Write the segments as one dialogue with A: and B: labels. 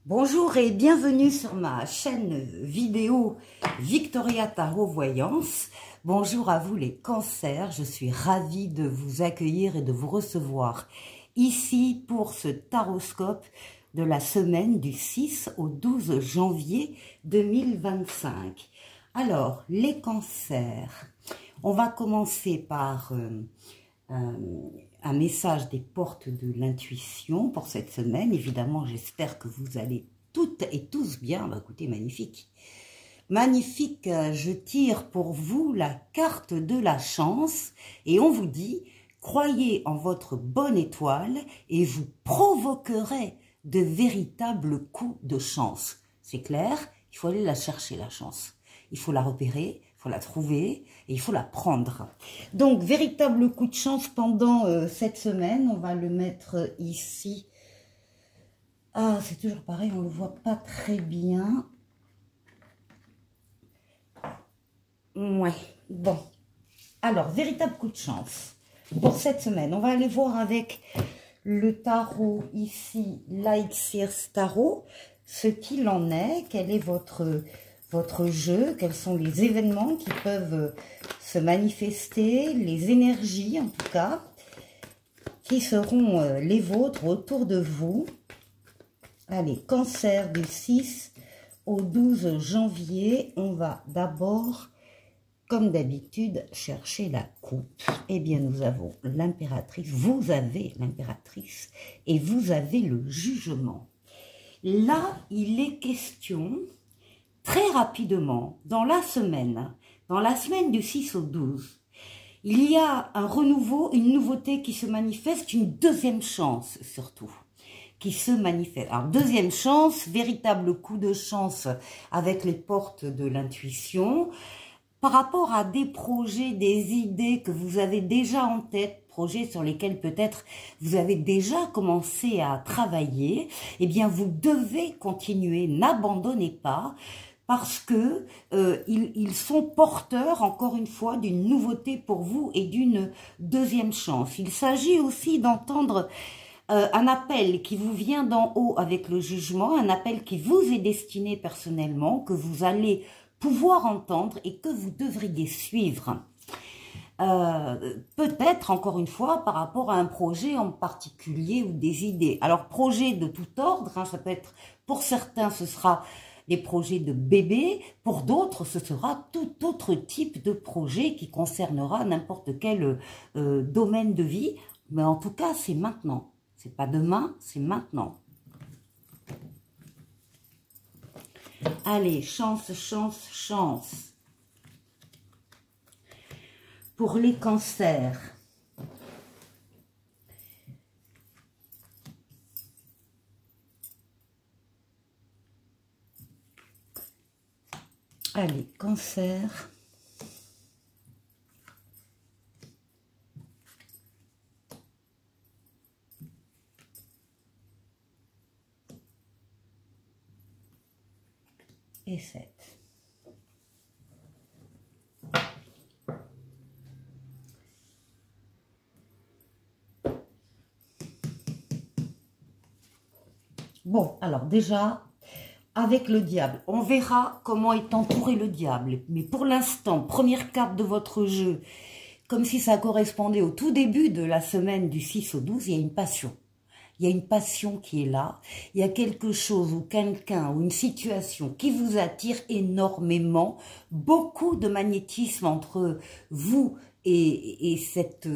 A: Bonjour et bienvenue sur ma chaîne vidéo Victoria Tarot Voyance. Bonjour à vous les cancers, je suis ravie de vous accueillir et de vous recevoir ici pour ce taroscope de la semaine du 6 au 12 janvier 2025. Alors, les cancers, on va commencer par un message des portes de l'intuition pour cette semaine. Évidemment, j'espère que vous allez toutes et tous bien. Bah, écoutez, magnifique. Magnifique, je tire pour vous la carte de la chance et on vous dit, croyez en votre bonne étoile et vous provoquerez de véritables coups de chance. C'est clair, il faut aller la chercher la chance. Il faut la repérer, il faut la trouver et il faut la prendre. Donc, véritable coup de chance pendant cette semaine. On va le mettre ici. Ah, c'est toujours pareil, on ne le voit pas très bien. Ouais, bon. Alors, véritable coup de chance pour cette semaine. On va aller voir avec le tarot ici, Light Seers Tarot, ce qu'il en est, quel est votre jeu, quels sont les événements qui peuvent se manifester, les énergies en tout cas, qui seront les vôtres autour de vous. Allez, cancer du 6 au 12 janvier, on va d'abord, comme d'habitude, chercher la coupe. Eh bien, nous avons l'impératrice, vous avez l'impératrice et vous avez le jugement. Là, il est question... Très rapidement, dans la semaine du 6 au 12, il y a un renouveau, une nouveauté qui se manifeste, une deuxième chance surtout, qui se manifeste. Alors, deuxième chance, véritable coup de chance avec les portes de l'intuition, par rapport à des projets, des idées que vous avez déjà en tête, projets sur lesquels peut-être vous avez déjà commencé à travailler, eh bien, vous devez continuer, n'abandonnez pas, parce que ils sont porteurs, encore une fois, d'une nouveauté pour vous et d'une deuxième chance. Il s'agit aussi d'entendre un appel qui vous vient d'en haut avec le jugement, un appel qui vous est destiné personnellement, que vous allez pouvoir entendre et que vous devriez suivre. Peut-être, encore une fois, par rapport à un projet en particulier ou des idées. Alors, projet de tout ordre, hein, ça peut être, pour certains, ce sera des projets de bébé, pour d'autres, ce sera tout autre type de projet qui concernera n'importe quel domaine de vie. Mais en tout cas, c'est maintenant. C'est pas demain, c'est maintenant. Allez, chance, chance, chance. Pour les cancers. Allez, cancer. Et 7. Bon, alors déjà, avec le diable, on verra comment est entouré le diable. Mais pour l'instant, première carte de votre jeu, comme si ça correspondait au tout début de la semaine du 6 au 12, il y a une passion. Il y a une passion qui est là. Il y a quelque chose ou quelqu'un ou une situation qui vous attire énormément. Beaucoup de magnétisme entre vous et cette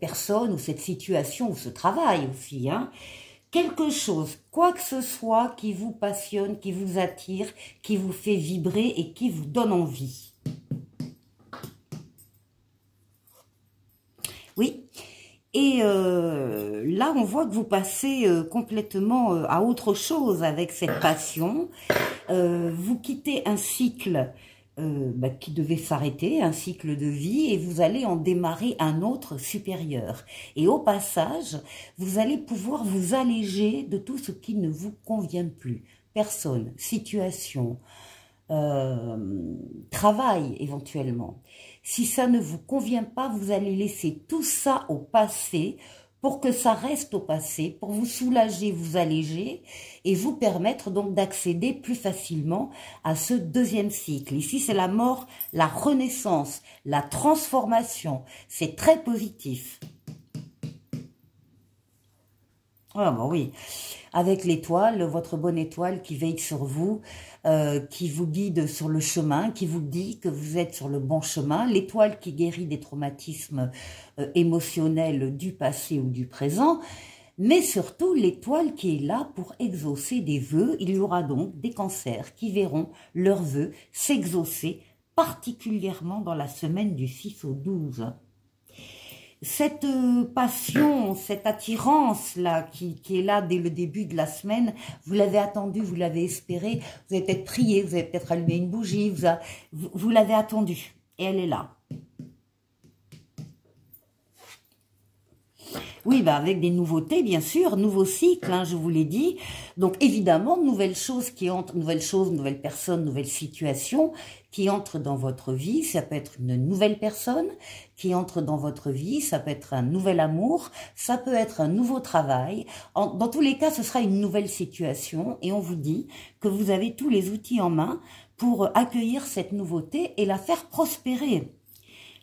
A: personne ou cette situation ou ce travail aussi, hein. Quelque chose, quoi que ce soit qui vous passionne, qui vous attire, qui vous fait vibrer et qui vous donne envie. Oui. Et là, on voit que vous passez complètement à autre chose avec cette passion. Vous quittez un cycle qui devait s'arrêter, un cycle de vie, et vous allez en démarrer un autre supérieur. Et au passage, vous allez pouvoir vous alléger de tout ce qui ne vous convient plus. Personne, situation, travail éventuellement. Si ça ne vous convient pas, vous allez laisser tout ça au passé pour que ça reste au passé, pour vous soulager, vous alléger et vous permettre donc d'accéder plus facilement à ce deuxième cycle. Ici, c'est la mort, la renaissance, la transformation. C'est très positif. Ah bon, oui, avec l'étoile, votre bonne étoile qui veille sur vous, qui vous guide sur le chemin, qui vous dit que vous êtes sur le bon chemin, l'étoile qui guérit des traumatismes émotionnels du passé ou du présent, mais surtout l'étoile qui est là pour exaucer des vœux. Il y aura donc des cancers qui verront leurs vœux s'exaucer, particulièrement dans la semaine du 6 au 12. Cette passion, cette attirance-là qui est là dès le début de la semaine, vous l'avez attendue, vous l'avez espérée, vous avez peut-être prié, vous avez peut-être allumé une bougie, vous l'avez attendue et elle est là. Oui, bah avec des nouveautés, bien sûr, nouveaux cycles, hein, je vous l'ai dit. Donc, évidemment, nouvelles choses qui entrent, nouvelles personnes, nouvelles situations qui entrent dans votre vie. Ça peut être une nouvelle personne qui entre dans votre vie, ça peut être un nouvel amour, ça peut être un nouveau travail. Dans tous les cas, ce sera une nouvelle situation et on vous dit que vous avez tous les outils en main pour accueillir cette nouveauté et la faire prospérer,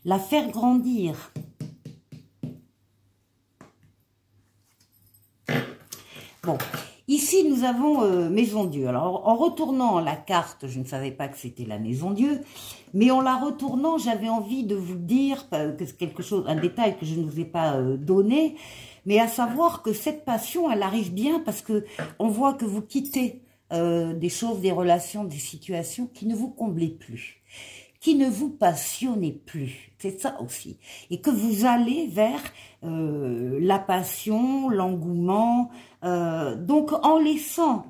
A: la faire grandir. Bon, ici nous avons Maison Dieu. Alors en retournant la carte, je ne savais pas que c'était la Maison Dieu, mais en la retournant, j'avais envie de vous dire que c'est quelque chose, un détail que je ne vous ai pas donné, mais à savoir que cette passion, elle arrive bien parce que on voit que vous quittez des choses, des relations, des situations qui ne vous comblaient plus, qui ne vous passionnez plus, c'est ça aussi, et que vous allez vers la passion, l'engouement, donc en laissant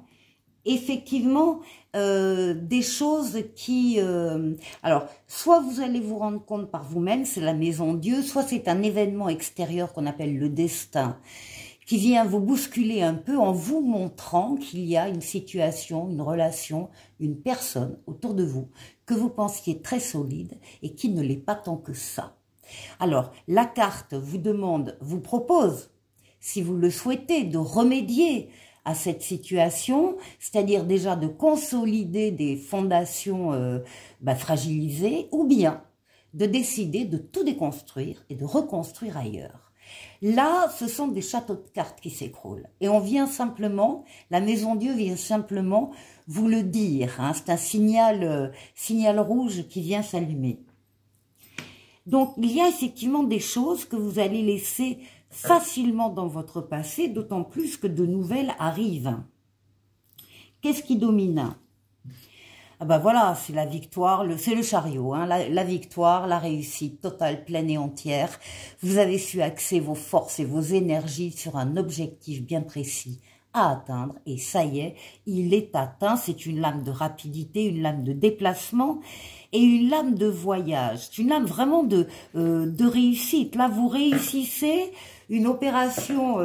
A: effectivement des choses qui... alors, soit vous allez vous rendre compte par vous-même, c'est la Maison Dieu, soit c'est un événement extérieur qu'on appelle le destin, qui vient vous bousculer un peu en vous montrant qu'il y a une situation, une relation, une personne autour de vous que vous pensiez très solide et qui ne l'est pas tant que ça. Alors, la carte vous demande, vous propose, si vous le souhaitez, de remédier à cette situation, c'est-à-dire déjà de consolider des fondations fragilisées, ou bien de décider de tout déconstruire et de reconstruire ailleurs. Là, ce sont des châteaux de cartes qui s'écroulent. Et on vient simplement, la Maison Dieu vient simplement vous le dire. Hein, c'est un signal rouge qui vient s'allumer. Donc, il y a effectivement des choses que vous allez laisser facilement dans votre passé, d'autant plus que de nouvelles arrivent. Qu'est-ce qui domine ? Ah ben voilà, c'est la victoire, c'est le chariot, hein, la victoire, la réussite totale, pleine et entière. Vous avez su axer vos forces et vos énergies sur un objectif bien précis à atteindre. Et ça y est, il est atteint. C'est une lame de rapidité, une lame de déplacement et une lame de voyage. C'est une lame vraiment de réussite. Là, vous réussissez une opération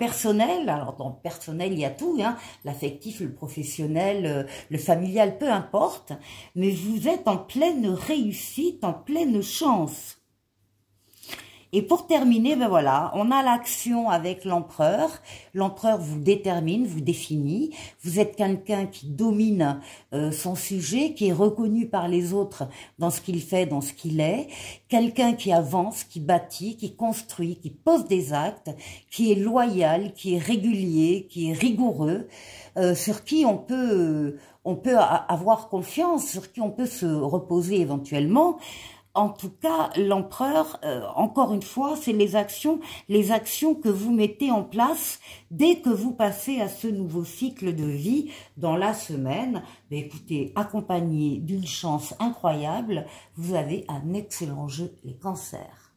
A: personnelle. Alors, dans le personnel, il y a tout, hein, l'affectif, le professionnel, le familial, peu importe. Mais vous êtes en pleine réussite, en pleine chance. Et pour terminer, ben voilà, on a l'action avec l'empereur. L'empereur vous détermine, vous définit. Vous êtes quelqu'un qui domine son sujet, qui est reconnu par les autres dans ce qu'il fait, dans ce qu'il est. Quelqu'un qui avance, qui bâtit, qui construit, qui pose des actes, qui est loyal, qui est régulier, qui est rigoureux, sur qui on peut avoir confiance, sur qui on peut se reposer éventuellement. En tout cas, l'empereur, encore une fois, c'est les actions que vous mettez en place dès que vous passez à ce nouveau cycle de vie dans la semaine. Mais écoutez, accompagné d'une chance incroyable, vous avez un excellent jeu, les cancers.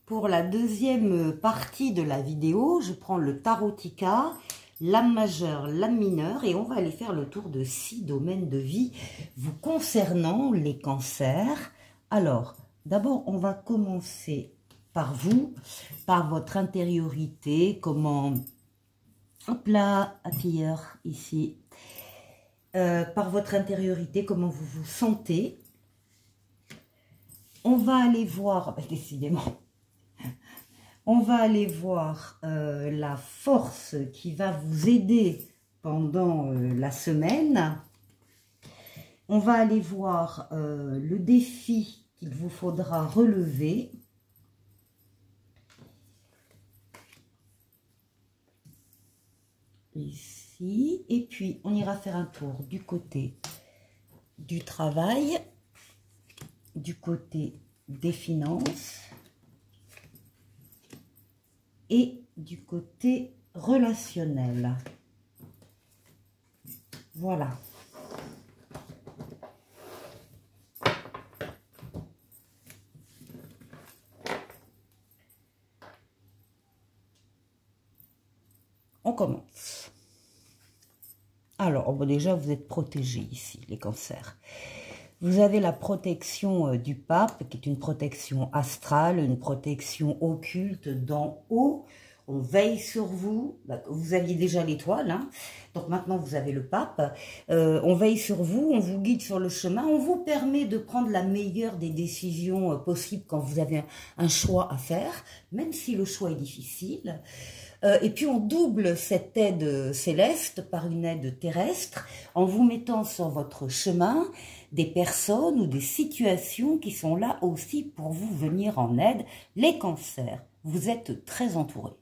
A: Pour la deuxième partie de la vidéo, je prends le Tarotica, l'âme majeure, l'âme mineure, et on va aller faire le tour de 6 domaines de vie vous concernant les cancers. Alors, d'abord, on va commencer par vous, par votre intériorité, comment, hop là, accueilleur ici, par votre intériorité, comment vous vous sentez. On va aller voir, décidément, On va aller voir la force qui va vous aider pendant la semaine. On va aller voir le défi qu'il vous faudra relever. Ici. Et puis, on ira faire un tour du côté du travail, du côté des finances et du côté relationnel. Voilà. On commence. Alors, bon, déjà, vous êtes protégés ici, les cancers. Vous avez la protection du pape, qui est une protection astrale, une protection occulte d'en haut. On veille sur vous. Vous aviez déjà l'étoile, hein, donc maintenant vous avez le pape. On veille sur vous, on vous guide sur le chemin, on vous permet de prendre la meilleure des décisions possibles quand vous avez un choix à faire, même si le choix est difficile. Et puis on double cette aide céleste par une aide terrestre en vous mettant sur votre chemin des personnes ou des situations qui sont là aussi pour vous venir en aide. Les cancers, vous êtes très entourés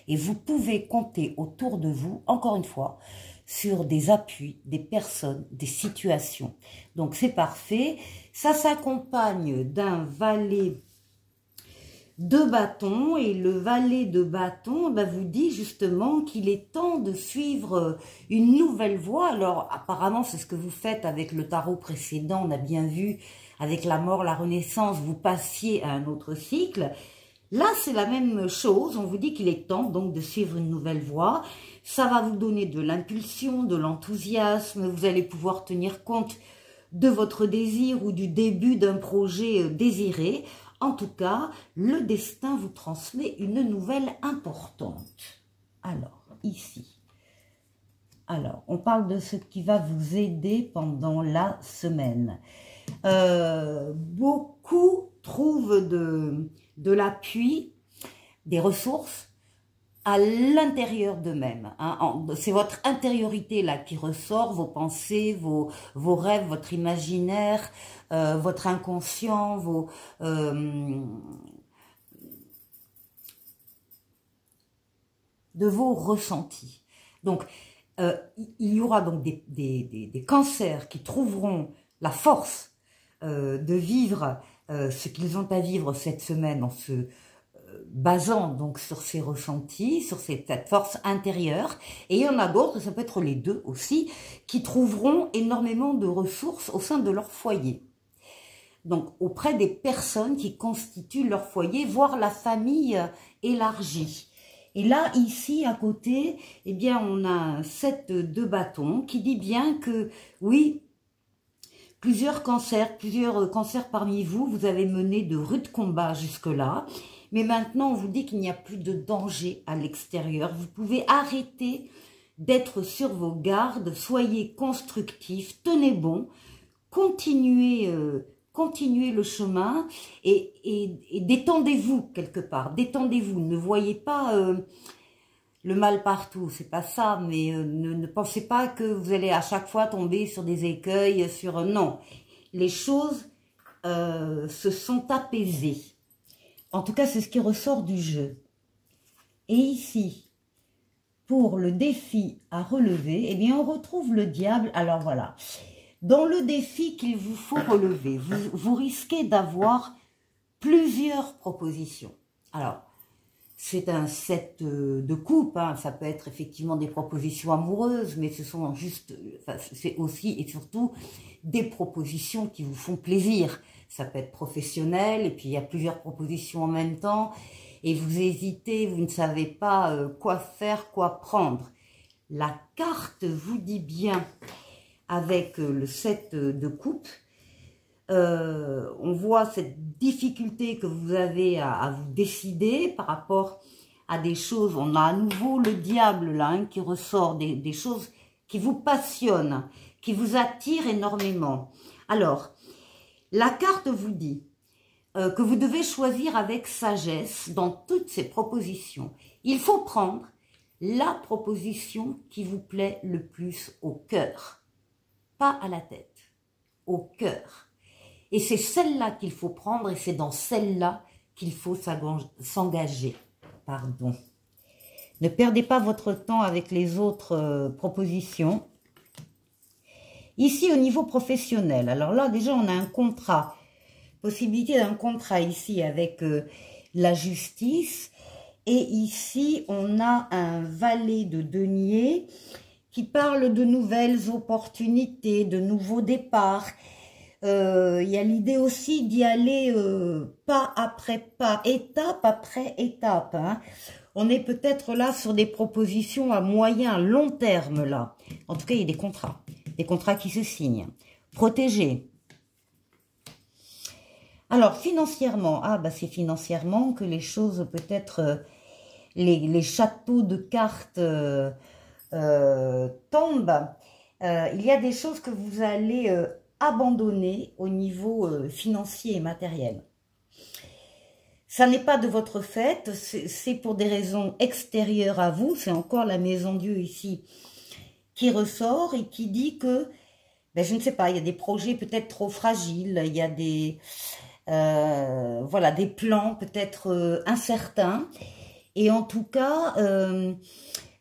A: et vous pouvez compter autour de vous, encore une fois, sur des appuis, des personnes, des situations. Donc c'est parfait. Ça s'accompagne d'un valet de bâton, et le valet de bâton vous dit justement qu'il est temps de suivre une nouvelle voie. Alors apparemment c'est ce que vous faites avec le tarot précédent, on a bien vu avec la mort, la renaissance, vous passiez à un autre cycle. Là c'est la même chose, on vous dit qu'il est temps donc de suivre une nouvelle voie. Ça va vous donner de l'impulsion, de l'enthousiasme, vous allez pouvoir tenir compte de votre désir ou du début d'un projet désiré. En tout cas, le destin vous transmet une nouvelle importante. Alors, ici. Alors, on parle de ce qui va vous aider pendant la semaine. Beaucoup trouvent de l'appui, des ressources à l'intérieur d'eux-mêmes. Hein. C'est votre intériorité là qui ressort, vos pensées, vos rêves, votre imaginaire, votre inconscient, de vos ressentis. Donc, il y aura donc des cancers qui trouveront la force de vivre ce qu'ils ont à vivre cette semaine en se basant donc sur ces ressentis, sur cette force intérieure. Et il y en a d'autres, ça peut être les deux aussi, qui trouveront énormément de ressources au sein de leur foyer. Donc auprès des personnes qui constituent leur foyer, voire la famille élargie. Et là, ici, à côté, eh bien, on a un 7 de bâton qui dit bien que, oui, plusieurs cancers parmi vous, vous avez mené de rudes combats jusque-là. Mais maintenant, on vous dit qu'il n'y a plus de danger à l'extérieur. Vous pouvez arrêter d'être sur vos gardes. Soyez constructifs, tenez bon, continuez le chemin et détendez-vous quelque part. Détendez-vous, ne voyez pas le mal partout, c'est pas ça, mais ne pensez pas que vous allez à chaque fois tomber sur des écueils, non. Les choses se sont apaisées. En tout cas, c'est ce qui ressort du jeu. Et ici, pour le défi à relever, eh bien, on retrouve le diable. Alors voilà, dans le défi qu'il vous faut relever, vous risquez d'avoir plusieurs propositions. Alors, c'est un 7 de coupe, hein. Ça peut être effectivement des propositions amoureuses, mais ce sont juste, c'est aussi et surtout des propositions qui vous font plaisir. Ça peut être professionnel, et puis il y a plusieurs propositions en même temps, et vous hésitez, vous ne savez pas quoi faire, quoi prendre. La carte vous dit bien, avec le 7 de coupe, on voit cette difficulté que vous avez à vous décider par rapport à des choses. On a à nouveau le diable là, hein, qui ressort, des choses qui vous passionnent, qui vous attirent énormément. Alors, la carte vous dit, que vous devez choisir avec sagesse dans toutes ces propositions. Il faut prendre la proposition qui vous plaît le plus au cœur, pas à la tête, au cœur. Et c'est celle-là qu'il faut prendre et c'est dans celle-là qu'il faut s'engager. Pardon. Ne perdez pas votre temps avec les autres propositions. Ici, au niveau professionnel, alors là, déjà, on a un contrat, possibilité d'un contrat ici avec la justice. Et ici, on a un valet de denier qui parle de nouvelles opportunités, de nouveaux départs. Il y a l'idée aussi d'y aller pas après pas, étape après étape. Hein. On est peut-être là sur des propositions à moyen, long terme là. En tout cas, il y a des contrats qui se signent. Protégés. Alors, financièrement, c'est financièrement que les choses peut-être... les châteaux de cartes tombent. Il y a des choses que vous allez abandonner au niveau financier et matériel. Ça n'est pas de votre fait, c'est pour des raisons extérieures à vous. C'est encore la maison Dieu ici qui ressort et qui dit que, je ne sais pas, il y a des projets peut-être trop fragiles, il y a des, voilà, des plans peut-être incertains. Et en tout cas,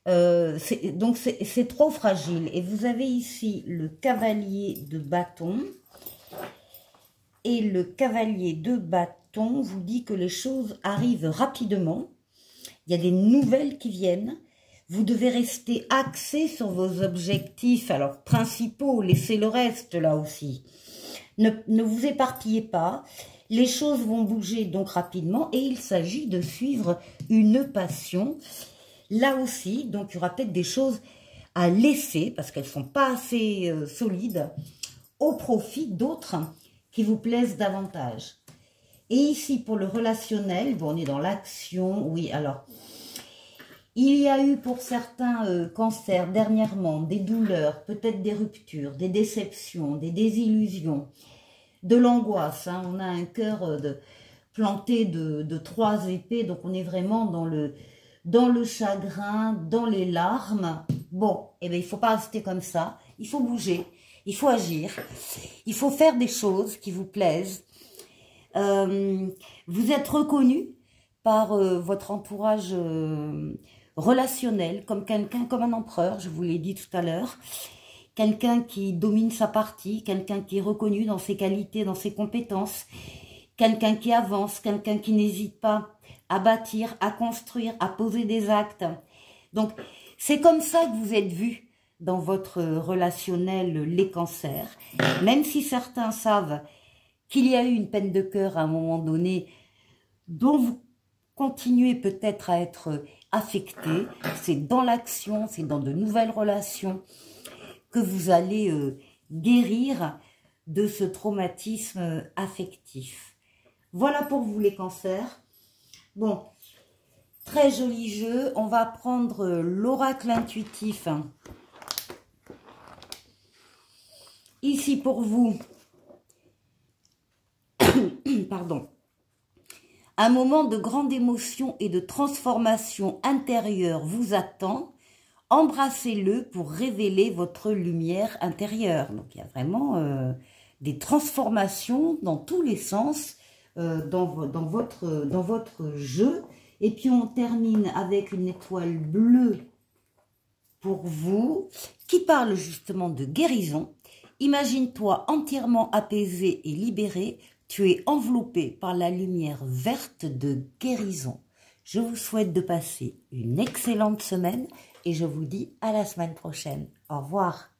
A: c'est trop fragile. Et vous avez ici le cavalier de bâton. Et le cavalier de bâton vous dit que les choses arrivent rapidement. Il y a des nouvelles qui viennent. Vous devez rester axé sur vos objectifs, alors principaux, laissez le reste là aussi. Ne vous éparpillez pas. Les choses vont bouger donc rapidement et il s'agit de suivre une passion. Là aussi, donc il y aura peut-être des choses à laisser parce qu'elles ne sont pas assez solides au profit d'autres qui vous plaisent davantage. Et ici, pour le relationnel, on est dans l'action. Oui, alors, il y a eu pour certains cancers dernièrement des douleurs, peut-être des ruptures, des déceptions, des désillusions, de l'angoisse, hein. On a un cœur planté de 3 épées, donc on est vraiment dans le chagrin, dans les larmes. Bon, eh bien, il ne faut pas rester comme ça, il faut bouger, il faut agir, il faut faire des choses qui vous plaisent. Vous êtes reconnu par votre entourage relationnel, comme quelqu'un, comme un empereur, je vous l'ai dit tout à l'heure. Quelqu'un qui domine sa partie, quelqu'un qui est reconnu dans ses qualités, dans ses compétences, quelqu'un qui avance, quelqu'un qui n'hésite pas à bâtir, à construire, à poser des actes. Donc, c'est comme ça que vous êtes vu dans votre relationnel, les cancers. Même si certains savent qu'il y a eu une peine de cœur à un moment donné, dont vous continuez peut-être à être affecté, c'est dans l'action, c'est dans de nouvelles relations, que vous allez guérir de ce traumatisme affectif. Voilà pour vous les cancers. Bon, très joli jeu. On va prendre l'oracle intuitif. Ici pour vous, pardon, un moment de grande émotion et de transformation intérieure vous attend. Embrassez-le pour révéler votre lumière intérieure. Donc, il y a vraiment des transformations dans tous les sens dans votre jeu. Et puis, on termine avec une étoile bleue pour vous qui parle justement de guérison. Imagine-toi entièrement apaisé et libéré. Tu es enveloppé par la lumière verte de guérison. Je vous souhaite de passer une excellente semaine. Et je vous dis à la semaine prochaine. Au revoir.